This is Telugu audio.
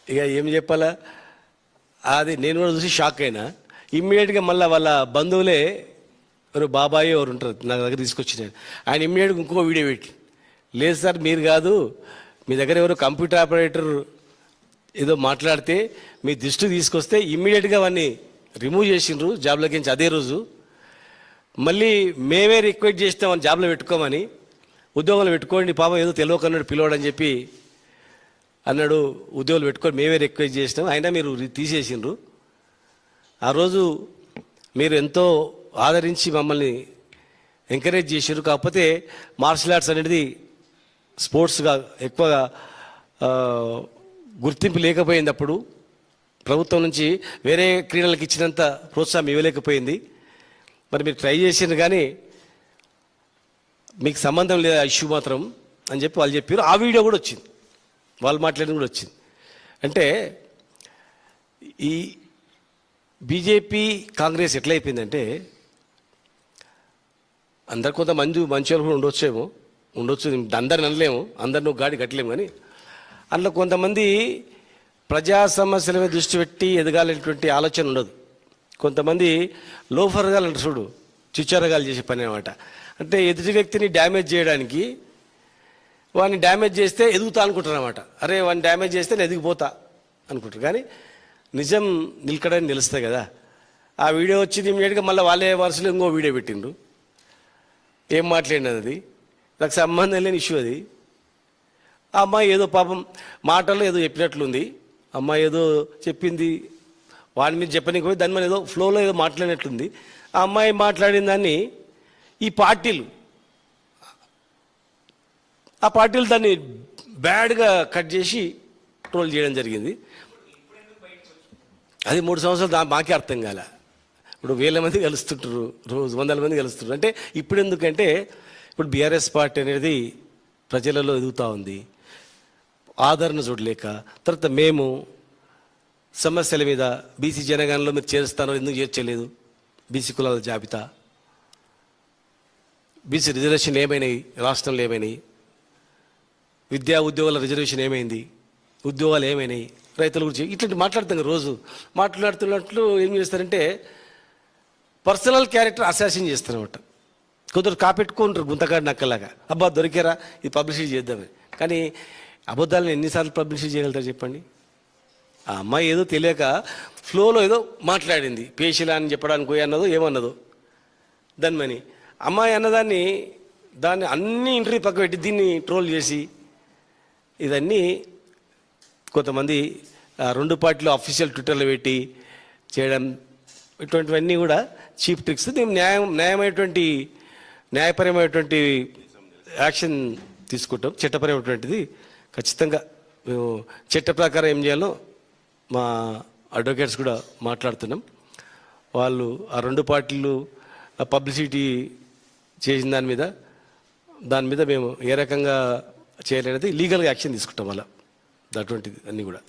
ఇక ఏం చెప్పాలా, అది నేను కూడా చూసి షాక్ అయినా. ఇమ్మీడియట్గా మళ్ళీ వాళ్ళ బంధువులే ఎవరు బాబాయ్ ఎవరు ఉంటారు నా దగ్గర తీసుకొచ్చిన ఆయన ఇమ్మీడియట్గా ఇంకో వీడియో పెట్టి, లేదు సార్ మీరు కాదు, మీ దగ్గర ఎవరు కంప్యూటర్ ఆపరేటర్ ఏదో మాట్లాడితే మీ దృష్టి తీసుకొస్తే ఇమ్మీడియట్గా అవన్నీ రిమూవ్ చేసిండ్రు జాబ్లోకి నుంచి అదే రోజు. మళ్ళీ మేమే రిక్వెస్ట్ చేసినామని జాబ్లో పెట్టుకోమని, ఉద్యోగాలు పెట్టుకోండి పాపం ఏదో తెలియకన్నాడు పిలవడని చెప్పి అన్నాడు. ఉద్యోగాలు పెట్టుకొని మేమే రిక్వెస్ట్ చేసినాం, అయినా మీరు తీసేసిండ్రు. ఆ రోజు మీరు ఎంతో ఆదరించి మమ్మల్ని ఎంకరేజ్ చేసారు. కాకపోతే మార్షల్ ఆర్ట్స్ అనేది స్పోర్ట్స్గా ఎక్కువగా గుర్తింపు లేకపోయింది. అప్పుడు ప్రభుత్వం నుంచి వేరే క్రీడలకు ఇచ్చినంత ప్రోత్సాహం ఇవ్వలేకపోయింది. మరి మీరు ట్రై చేసిండ్రు కానీ మీకు సంబంధం లేదు ఆ ఇష్యూ మాత్రం అని చెప్పి వాళ్ళు చెప్పారు. ఆ వీడియో కూడా వచ్చింది, వాళ్ళు మాట్లాడింది కూడా వచ్చింది. అంటే ఈ బీజేపీ కాంగ్రెస్ ఎట్లయిపోయిందంటే, అందరు కొంతమంది మంచి వాళ్ళు కూడా ఉండొచ్చు, అందరిని అనలేము, అందరిని ఒక గాడి కట్టలేము. కానీ అందులో కొంతమంది ప్రజా సమస్యల మీద దృష్టి పెట్టి ఎదగాలనేటువంటి ఆలోచన ఉండదు. కొంతమంది లోఫర్గాలు అంటారు చూడు, చిచ్చరగాలు చేసే పని అనమాట. అంటే ఎదుటి వ్యక్తిని డ్యామేజ్ చేయడానికి, వాడిని డ్యామేజ్ చేస్తే ఎదుగుతా అనుకుంటారు అనమాట. అరే వాడిని డ్యామేజ్ చేస్తే నేను ఎదిగిపోతా అనుకుంటారు. కానీ నిజం నిలకడని నిలుస్తాయి కదా. ఆ వీడియో వచ్చింది ఇమీడియట్గా మళ్ళీ వాళ్ళే వరుసలో ఇంకో వీడియో పెట్టిండ్రు. ఏం మాట్లాడినది అది, నాకు సంబంధం లేని ఇష్యూ అది. ఆ అమ్మాయి ఏదో పాపం మాటల్లో ఏదో చెప్పినట్లుంది, అమ్మాయి ఏదో చెప్పింది, వాడి మీద చెప్పనీకి పోయి దాని మీద ఏదో ఫ్లోలో ఏదో మాట్లాడినట్లుంది. ఆ అమ్మాయి మాట్లాడిన దాన్ని ఈ పార్టీలు దాన్ని బ్యాడ్గా కట్ చేసి ట్రోల్ చేయడం జరిగింది. అది 3 సంవత్సరాలు మాకే అర్థం కాలే. ఇప్పుడు 1000 మంది కలుస్తుంటారు, రోజు 100 మంది కలుస్తుంటారు. అంటే ఇప్పుడు ఎందుకంటే ఇప్పుడు బీఆర్ఎస్ పార్టీ అనేది ప్రజలలో ఎదుగుతూ ఉంది, ఆదరణ చూడలేక. తర్వాత మేము సమస్యల మీద బీసీ జనగణనలో మీరు చేరుస్తారో ఎందుకు చేర్చలేదు, బీసీ కులాల జాబితా, బీసీ రిజర్వేషన్ ఏమైనాయి, రాష్ట్రంలో ఏమైనాయి, విద్యా ఉద్యోగాల రిజర్వేషన్ ఏమైంది, ఉద్యోగాలు ఏమైనాయి, రైతుల గురించి ఇట్లాంటి మాట్లాడుతాం. రోజు మాట్లాడుతున్నట్లు ఏం చేస్తారంటే పర్సనల్ క్యారెక్టర్ అసాసిన్ చేస్తారనమాట. కొందరు కాపెట్టుకుంటారు గుంతకాడి నక్కలాగా, అబ్బా దొరికారా ఇది పబ్లిసిటీ చేద్దామని. కానీ అబద్ధాలను ఎన్నిసార్లు పబ్లిసిటీ చేయగలుగుతారు చెప్పండి. ఆ అమ్మాయి ఏదో తెలియక ఫ్లోలో ఏదో మాట్లాడింది, పేషిలా అని చెప్పడానికి పోయి అన్నదో ఏమన్నదో దాన్ని అమ్మాయి అన్నదాన్ని అన్ని ఇంటర్వ్యూ పక్క పెట్టి దీన్ని ట్రోల్ చేసి ఇదన్నీ కొంతమంది 2 పార్టీలు అఫీషియల్ ట్విట్టర్లో పెట్టి చేయడం, ఇటువంటివన్నీ కూడా చీప్ ట్రిక్స్. మేము న్యాయపరమైనటువంటి యాక్షన్ తీసుకుంటాం. చట్టపరమైనటువంటిది ఖచ్చితంగా మేము చట్ట ప్రకారం ఏం చేయాలో మా అడ్వకేట్స్ కూడా మాట్లాడుతున్నాం. వాళ్ళు ఆ 2 పార్టీలు పబ్లిసిటీ చేసిన దాని మీద మేము ఏ రకంగా చేయలేనిది లీగల్గా యాక్షన్ తీసుకుంటాం. అలా అటువంటిది అన్నీ కూడా